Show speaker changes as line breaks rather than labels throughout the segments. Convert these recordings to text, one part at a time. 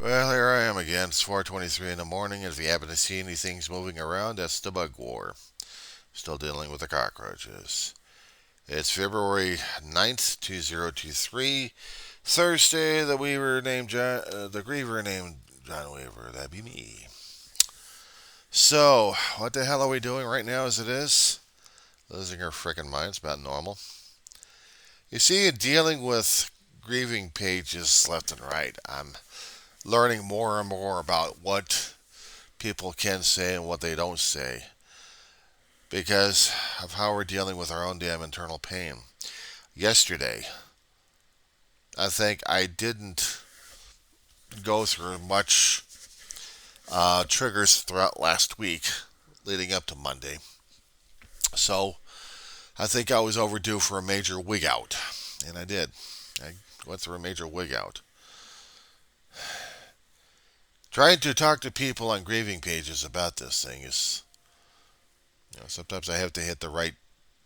Well, here I am again. It's 4:23 in the morning. If you happen to see any things moving around, that's the bug war. Still dealing with the cockroaches. It's February 9th, 2023. Thursday, the griever named John Weaver. That'd be me. So, what the hell are we doing right now as it is? Losing our frickin' minds about normal. You see, dealing with grieving pages left and right, I'm learning more and more about what people can say and what they don't say because of how we're dealing with our own damn internal pain. Yesterday, I think I didn't go through much triggers throughout last week leading up to Monday. So I think I was overdue for a major wig out. And I did. I went through a major wig out. Trying to talk to people on grieving pages about this thing is, sometimes I have to hit the right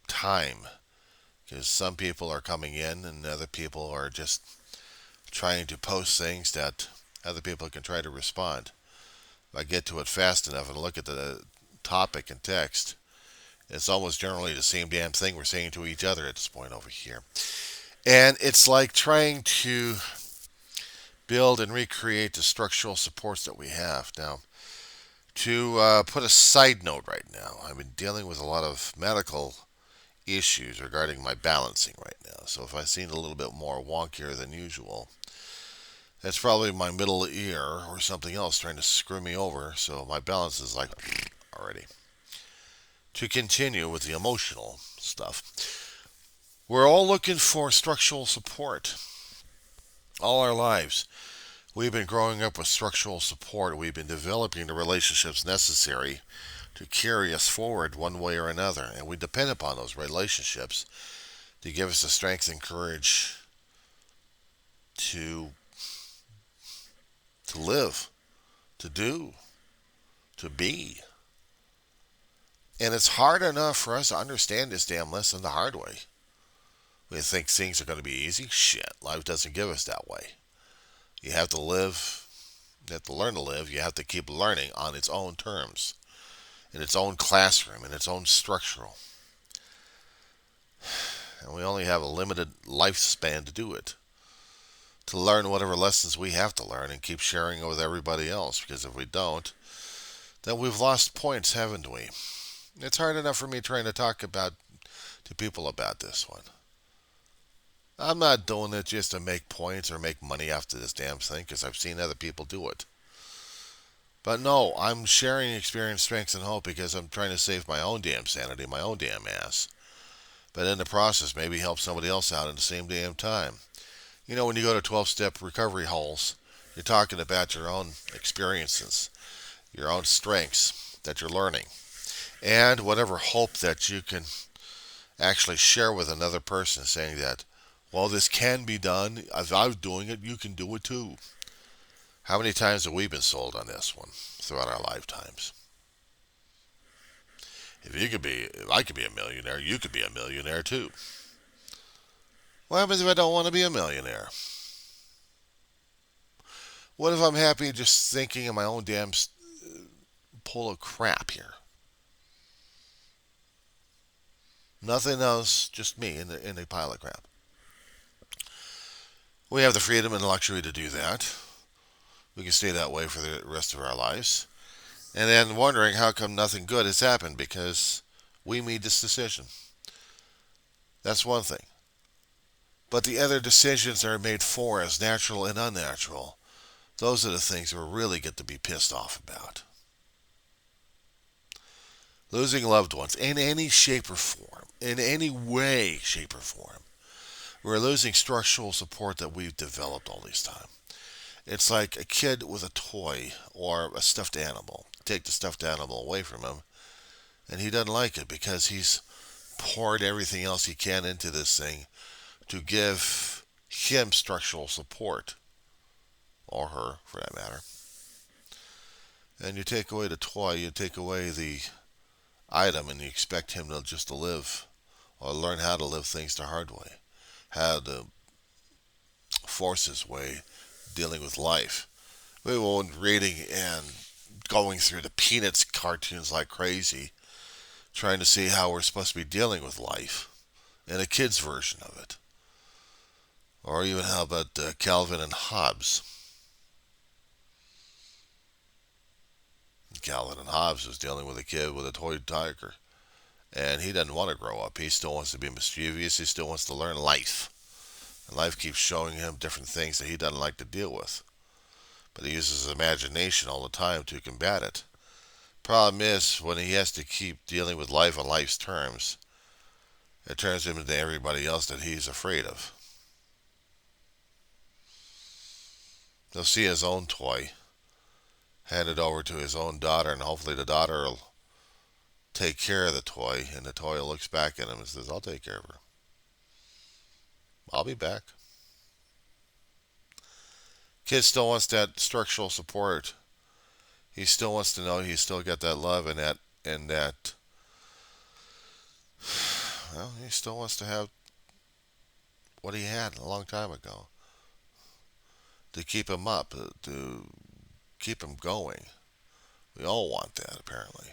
time because some people are coming in and other people are just trying to post things that other people can try to respond. If I get to it fast enough and look at the topic and text, it's almost generally the same damn thing we're saying to each other at this point over here. And it's like trying to build and recreate the structural supports that we have. Now, to put a side note right now, I've been dealing with a lot of medical issues regarding my balancing right now. So if I seem a little bit more wonkier than usual, that's probably my middle ear or something else trying to screw me over. So my balance is like already. To continue with the emotional stuff, we're all looking for structural support all our lives. We've been growing up with structural support. We've been developing the relationships necessary to carry us forward one way or another. And we depend upon those relationships to give us the strength and courage to live, to do, to be. And it's hard enough for us to understand this damn lesson the hard way. We think things are going to be easy. Shit, life doesn't give us that way. You have to live, you have to learn to live, you have to keep learning on its own terms, in its own classroom, in its own structural. And we only have a limited lifespan to do it. To learn whatever lessons we have to learn and keep sharing it with everybody else, because if we don't, then we've lost points, haven't we? It's hard enough for me trying to talk to people about this one. I'm not doing it just to make points or make money after this damn thing because I've seen other people do it. But no, I'm sharing experience, strength, and hope because I'm trying to save my own damn sanity, my own damn ass. But in the process, maybe help somebody else out at the same damn time. You know, when you go to 12-step recovery holes, you're talking about your own experiences, your own strengths that you're learning, and whatever hope that you can actually share with another person saying that, well, this can be done. As I was doing it, you can do it too. How many times have we been sold on this one throughout our lifetimes? If I could be a millionaire, you could be a millionaire too. What happens if I don't want to be a millionaire? What if I'm happy just thinking of my own damn pull of crap here? Nothing else, just me in a pile of crap. We have the freedom and luxury to do that. We can stay that way for the rest of our lives. And then wondering how come nothing good has happened because we made this decision. That's one thing. But the other decisions that are made for us, natural and unnatural, those are the things we really get to be pissed off about. Losing loved ones in any shape or form, in any way, shape, or form. We're losing structural support that we've developed all this time. It's like a kid with a toy or a stuffed animal. Take the stuffed animal away from him, and he doesn't like it because he's poured everything else he can into this thing to give him structural support, or her, for that matter. And you take away the toy, you take away the item, and you expect him to live or learn how to live things the hard way, how to force his way dealing with life We were reading and going through the Peanuts cartoons like crazy, trying to see how we're supposed to be dealing with life in a kid's version of it. Or even how about Calvin and Hobbes? Calvin and Hobbes was dealing with a kid with a toy tiger. And he doesn't want to grow up. He still wants to be mischievous. He still wants to learn life. And life keeps showing him different things that he doesn't like to deal with. But he uses his imagination all the time to combat it. Problem is, when he has to keep dealing with life on life's terms, it turns him into everybody else that he's afraid of. He'll see his own toy handed over to his own daughter, and hopefully the daughter will take care of the toy, and the toy looks back at him and says, I'll take care of her. I'll be back. Kid still wants that structural support. He still wants to know he's still got that love and that well, he still wants to have what he had a long time ago. To keep him up, to keep him going. We all want that, apparently.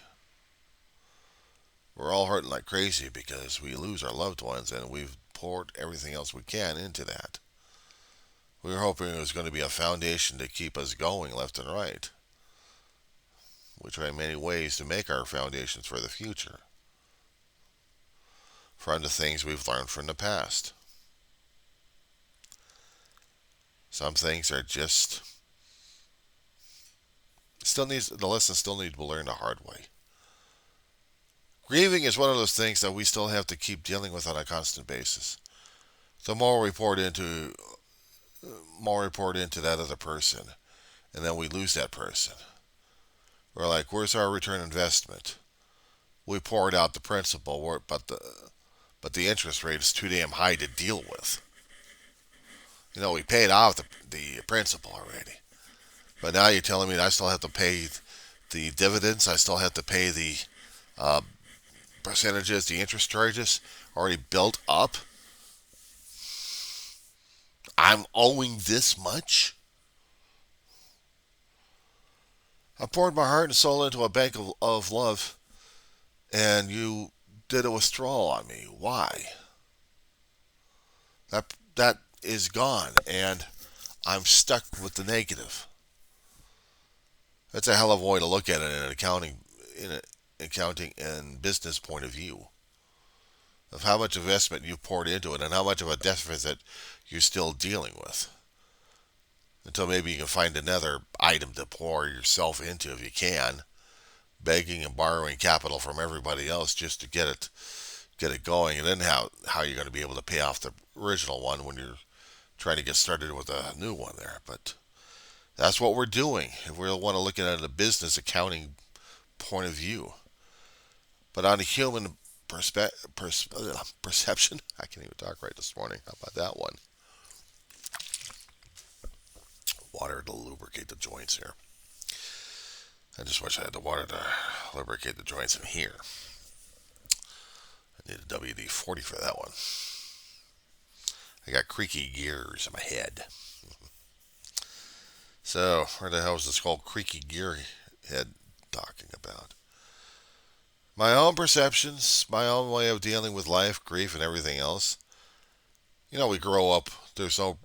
We're all hurting like crazy because we lose our loved ones and we've poured everything else we can into that. We were hoping it was going to be a foundation to keep us going left and right. We try many ways to make our foundations for the future, from the things we've learned from the past. Some things are just the lesson still needs to be learned the hard way. Grieving is one of those things that we still have to keep dealing with on a constant basis. The more we pour into that other person, and then we lose that person. We're like, where's our return investment? We poured out the principal, but the interest rate is too damn high to deal with. We paid off the principal already. But now you're telling me that I still have to pay the dividends. I still have to pay the uh, percentages, the interest charges already built up. I'm owing this much. I poured my heart and soul into a bank of love, and you did a withdrawal on me. Why? That is gone, and I'm stuck with the negative. That's a hell of a way to look at it in an accounting and business point of view of how much investment you poured into it and how much of a deficit you're still dealing with. Until maybe you can find another item to pour yourself into if you can, begging and borrowing capital from everybody else just to get it going, and then how you're going to be able to pay off the original one when you're trying to get started with a new one there. But that's what we're doing if we want to look at it in a business accounting point of view. But on a human perception, I can't even talk right this morning. How about that one? Water to lubricate the joints here. I just wish I had the water to lubricate the joints in here. I need a WD-40 for that one. I got creaky gears in my head. So, where the hell is this whole creaky gear head talking about? My own perceptions, my own way of dealing with life, grief, and everything else. We grow up. There's no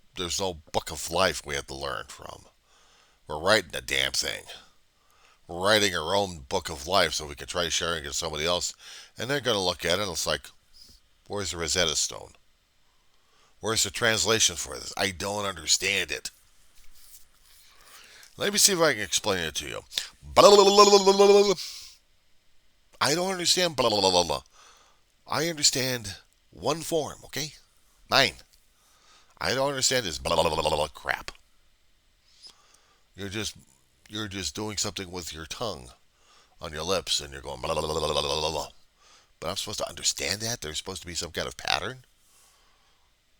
book of life we have to learn from. We're writing the damn thing. We're writing our own book of life so we can try sharing it with somebody else, and they're going to look at it and it's like, where's the Rosetta Stone? Where's the translation for this? I don't understand it. Let me see if I can explain it to you. I don't understand. I understand one form, okay? Mine. I don't understand this crap. You're just doing something with your tongue on your lips, and you're going But I'm supposed to understand that? There's supposed to be some kind of pattern?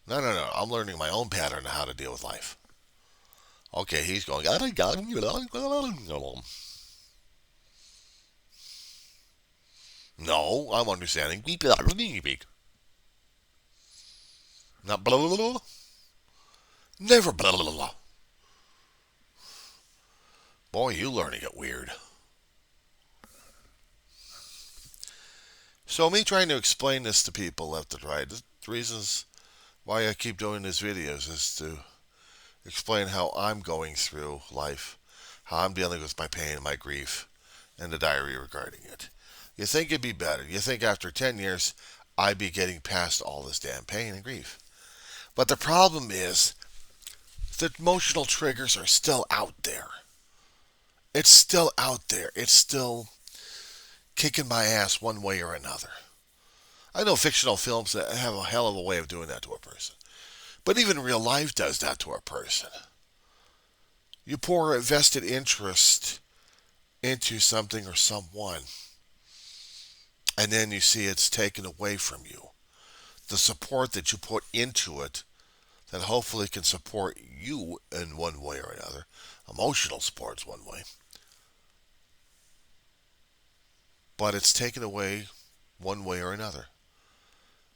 No. I'm learning my own pattern of how to deal with life. Okay, he's going. No, I'm understanding. Not Never Boy, you learning it weird. So me trying to explain this to people left and right, the reasons why I keep doing these videos is to explain how I'm going through life, how I'm dealing with my pain, my grief, and the diary regarding it. You think it'd be better. You think after 10 years, I'd be getting past all this damn pain and grief. But the problem is, the emotional triggers are still out there. It's still out there. It's still kicking my ass one way or another. I know fictional films that have a hell of a way of doing that to a person. But even real life does that to a person. You pour a vested interest into something or someone, and then you see it's taken away from you. The support that you put into it that hopefully can support you in one way or another. Emotional support's one way. But it's taken away one way or another.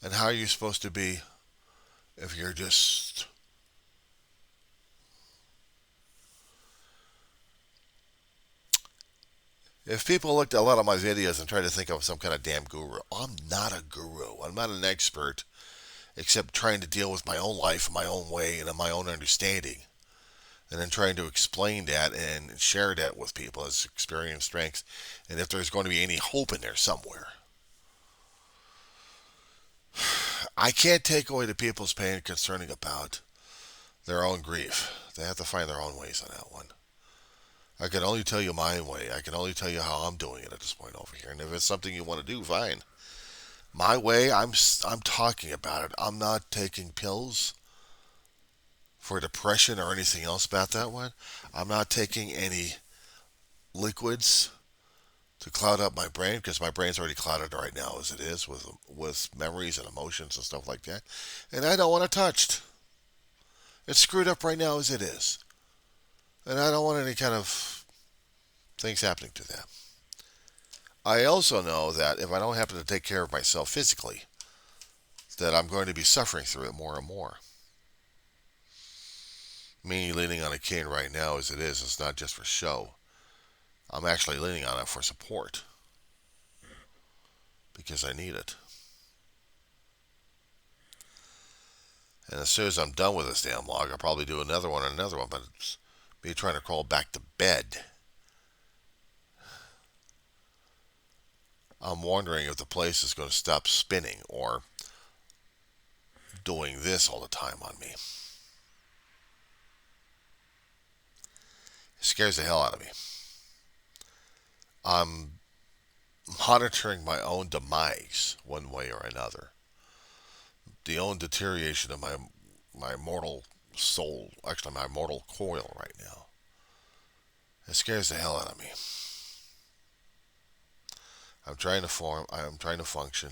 And how are you supposed to be if you're just if people looked at a lot of my videos and tried to think of some kind of damn guru, I'm not a guru. I'm not an expert, except trying to deal with my own life my own way and in my own understanding. And then trying to explain that and share that with people as experience, strengths, and if there's going to be any hope in there somewhere. I can't take away the people's pain concerning about their own grief. They have to find their own ways on that one. I can only tell you my way. I can only tell you how I'm doing it at this point over here. And if it's something you want to do, fine. My way, I'm talking about it. I'm not taking pills for depression or anything else about that one. I'm not taking any liquids to cloud up my brain because my brain's already clouded right now as it is with memories and emotions and stuff like that. And I don't want it touched. It's screwed up right now as it is. And I don't want any kind of things happening to that. I also know that if I don't happen to take care of myself physically, that I'm going to be suffering through it more and more. Me leaning on a cane right now as it is, it's not just for show. I'm actually leaning on it for support. Because I need it. And as soon as I'm done with this damn log, I'll probably do another one and another one, but it's me trying to crawl back to bed. I'm wondering if the place is going to stop spinning or doing this all the time on me. It scares the hell out of me. I'm monitoring my own demise one way or another. The own deterioration of my mortal soul, actually my mortal coil right now. It scares the hell out of me. I'm trying to function,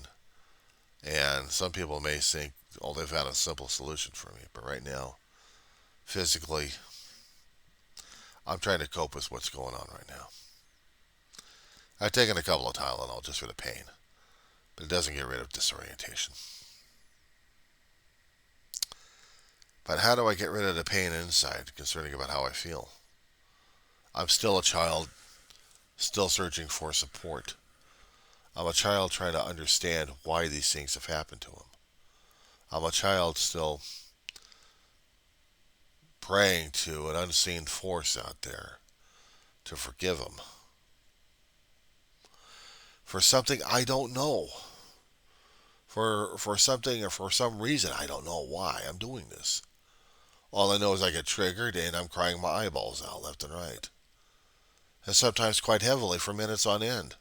and some people may think, oh, they've had a simple solution for me, but right now, physically, I'm trying to cope with what's going on right now. I've taken a couple of Tylenol just for the pain, but it doesn't get rid of disorientation. But how do I get rid of the pain inside concerning about how I feel? I'm still a child, still searching for support. I'm a child trying to understand why these things have happened to him. I'm a child still praying to an unseen force out there to forgive him for something I don't know. For something or for some reason I don't know why I'm doing this. All I know is I get triggered and I'm crying my eyeballs out left and right. And sometimes quite heavily for minutes on end.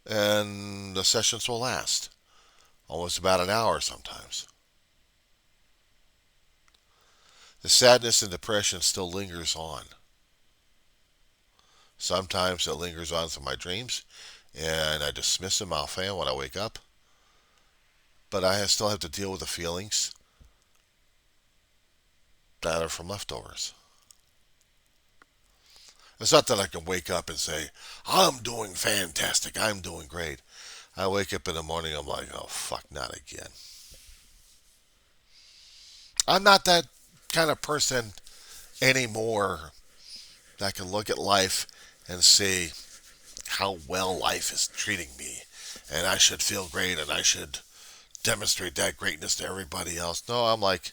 And the sessions will last almost about an hour sometimes. The sadness and depression still lingers on. Sometimes it lingers on through my dreams, and I dismiss them offhand when I wake up. But I still have to deal with the feelings that are from leftovers. It's not that I can wake up and say, I'm doing fantastic, I'm doing great. I wake up in the morning, I'm like, oh, fuck, not again. I'm not that kind of person anymore that can look at life and see how well life is treating me. And I should feel great and I should demonstrate that greatness to everybody else. No, I'm like,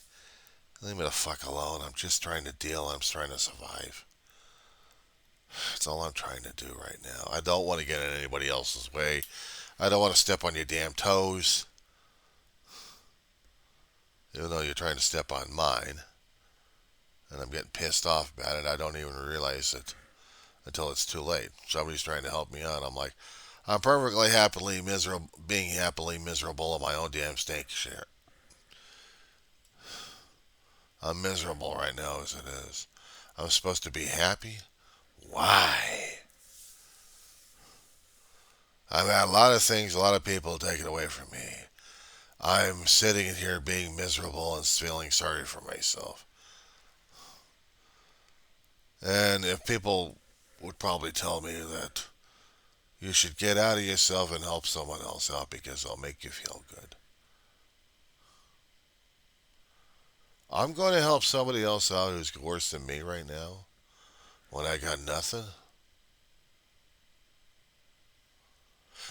leave me the fuck alone. I'm just trying to deal. I'm just trying to survive. That's all I'm trying to do right now. I don't want to get in anybody else's way. I don't want to step on your damn toes. Even though you're trying to step on mine. And I'm getting pissed off about it. I don't even realize it until it's too late. Somebody's trying to help me out. I'm like, I'm perfectly happily miserable, being happily miserable in my own damn stink share. I'm miserable right now as it is. I'm supposed to be happy? Why? I've had a lot of things, a lot of people take it away from me. I'm sitting in here being miserable and feeling sorry for myself. And if people would probably tell me that you should get out of yourself and help someone else out because it'll make you feel good. I'm going to help somebody else out who's worse than me right now when I got nothing.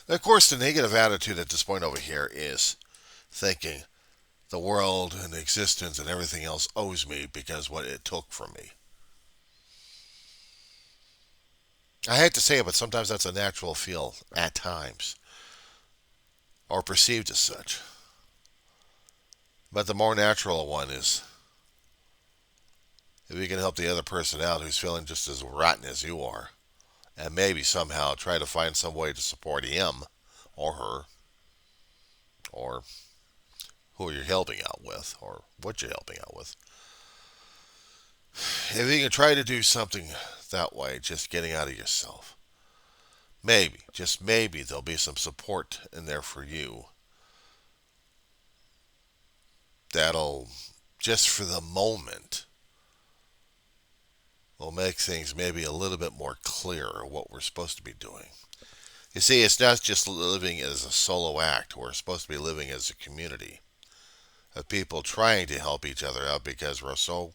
And of course, the negative attitude at this point over here is thinking the world and existence and everything else owes me because what it took from me. I hate to say it, but sometimes that's a natural feel at times, or perceived as such. But the more natural one is if you can help the other person out who's feeling just as rotten as you are, and maybe somehow try to find some way to support him or her, or who you're helping out with, or what you're helping out with. If you can try to do something that way, just getting out of yourself, maybe, just maybe, there'll be some support in there for you that'll, just for the moment, will make things maybe a little bit more clear what we're supposed to be doing. You see, it's not just living as a solo act. We're supposed to be living as a community of people trying to help each other out because we're so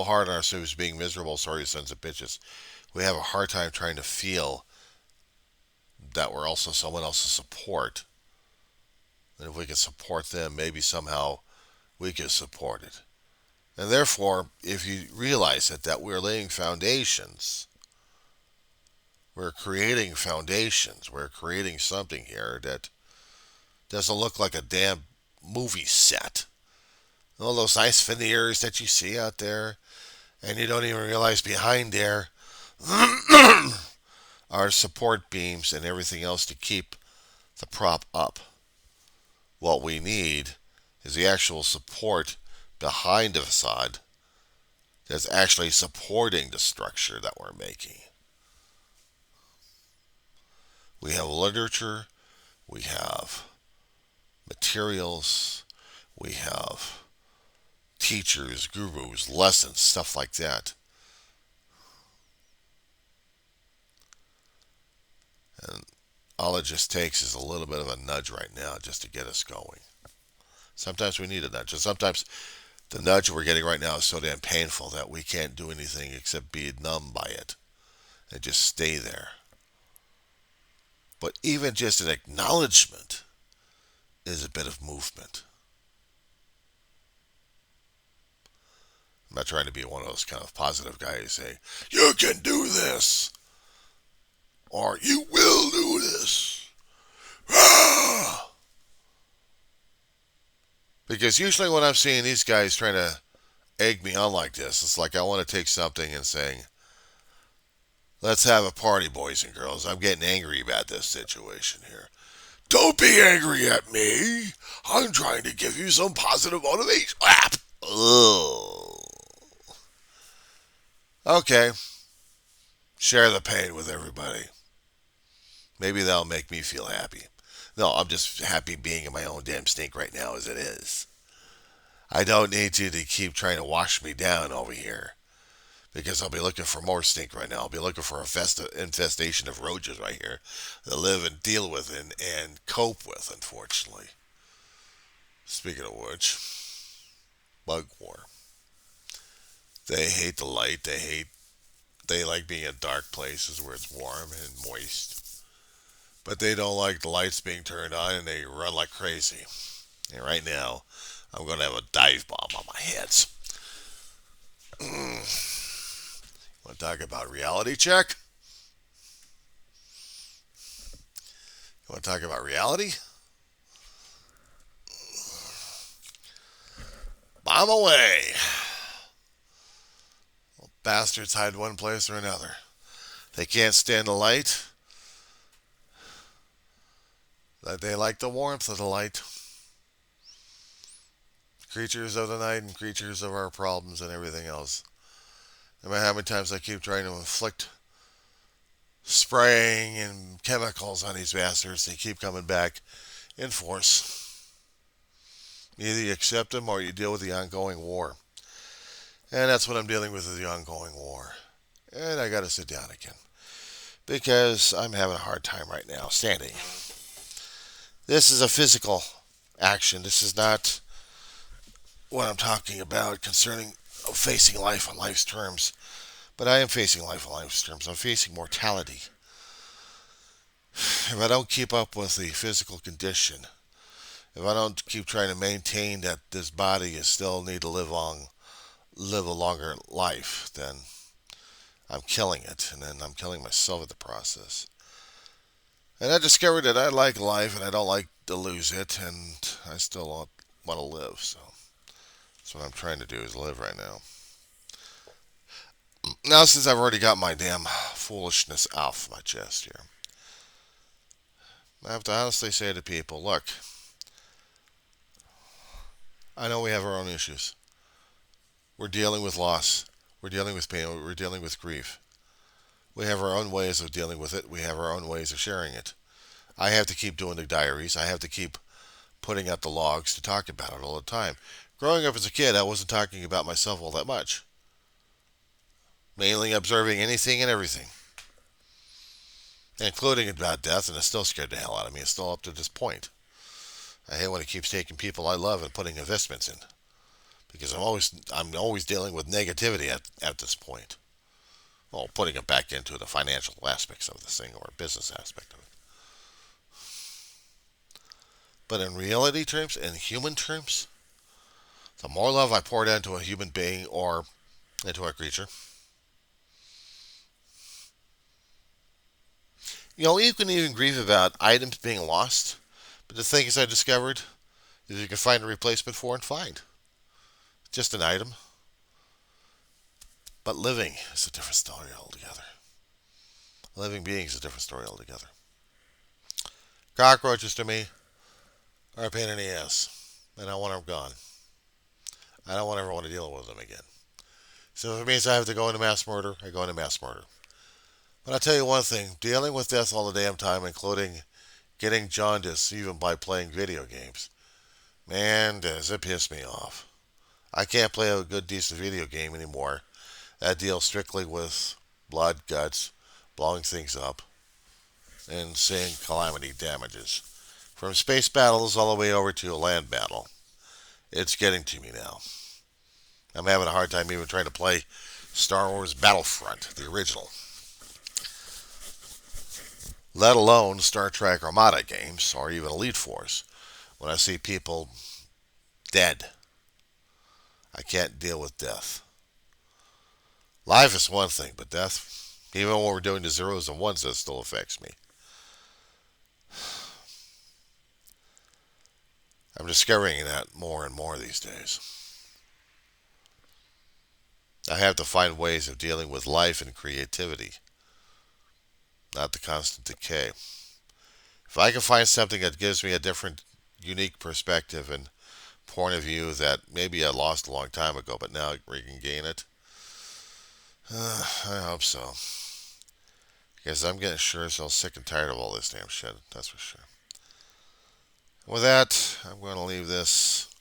hard on ourselves being miserable, sorry sons of bitches. We have a hard time trying to feel that we're also someone else's support. And if we can support them, maybe somehow we can support it. And therefore, if you realize that we're laying foundations, we're creating foundations, we're creating something here that doesn't look like a damn movie set. All those nice veneers that you see out there, and you don't even realize behind there are support beams and everything else to keep the prop up. What we need is the actual support behind the facade that's actually supporting the structure that we're making. We have literature, we have materials, we have teachers, gurus, lessons, stuff like that. And all it just takes is a little bit of a nudge right now just to get us going. Sometimes we need a nudge. And sometimes the nudge we're getting right now is so damn painful that we can't do anything except be numb by it and just stay there. But even just an acknowledgement is a bit of movement. I'm not trying to be one of those kind of positive guys saying, you can do this, or you will do this. Ah! Because usually when I'm seeing these guys trying to egg me on like this, it's like I want to take something and saying, let's have a party, boys and girls. I'm getting angry about this situation here. Don't be angry at me. I'm trying to give you some positive motivation. Ugh. Okay. Share the pain with everybody. Maybe that'll make me feel happy. No, I'm just happy being in my own damn stink right now as it is. I don't need you to keep trying to wash me down over here. Because I'll be looking for more stink right now. I'll be looking for a infestation of roaches right here to live and deal with and cope with, unfortunately. Speaking of which, bug war. They hate the light. They hate They like being in dark places where it's warm and moist. But they don't like the lights being turned on and they run like crazy. And right now, I'm going to have a dive bomb on my heads. Want to talk about reality check? You want to talk about reality? Bomb away. Bastards hide one place or another. They can't stand the light. They like the warmth of the light. Creatures of the night and creatures of our problems and everything else. No matter how many times I keep trying to inflict spraying and chemicals on these bastards, they keep coming back in force. Either you accept them or you deal with the ongoing war. And that's what I'm dealing with, is the ongoing war. And I got to sit down again because I'm having a hard time right now standing. This is a physical action. This is not what I'm talking about concerning facing life on life's terms. But I am facing life on life's terms. I'm facing mortality. If I don't keep up with the physical condition, if I don't keep trying to maintain that this body is still need to live a longer life, then I'm killing it, and then I'm killing myself in the process. And I discovered that I like life, and I don't like to lose it, and I still want to live. So that's what I'm trying to do, is live right now. Now, since I've already got my damn foolishness off my chest here, I have to honestly say to people, look, I know we have our own issues. We're dealing with loss. We're dealing with pain. We're dealing with grief. We have our own ways of dealing with it. We have our own ways of sharing it. I have to keep doing the diaries. I have to keep putting out the logs to talk about it all the time. Growing up as a kid, I wasn't talking about myself all that much. Mainly observing anything and everything, including about death, and it still scared the hell out of me. It's still up to this point. I hate when it keeps taking people I love and putting investments in, because I'm always dealing with negativity at this point. Well, putting it back into the financial aspects of this thing, or business aspect of it. But in reality terms, in human terms, the more love I pour into a human being or into a creature, you can even grieve about items being lost. But the thing is, I discovered is you can find a replacement for and find. Just an item. But living is a different story altogether. A living being is a different story altogether. Cockroaches to me are a pain in the ass. And I want them gone. I don't ever want to deal with them again. So if it means I have to go into mass murder, I go into mass murder. But I'll tell you one thing, dealing with death all the damn time, including getting jaundice even by playing video games, man, does it piss me off. I can't play a good, decent video game anymore that deals strictly with blood, guts, blowing things up, and seeing calamity damages. From space battles all the way over to a land battle. It's getting to me now. I'm having a hard time even trying to play Star Wars Battlefront, the original. Let alone Star Trek Armada games, or even Elite Force. When I see people dead, I can't deal with death. Life is one thing, but death, even when we're doing the zeros and ones, that still affects me. I'm discovering that more and more these days. I have to find ways of dealing with life and creativity, not the constant decay. If I can find something that gives me a different, unique perspective and point of view that maybe I lost a long time ago, but now we can gain it, I hope so. Because I'm getting sure as hell sick and tired of all this damn shit, that's for sure. With that, I'm going to leave this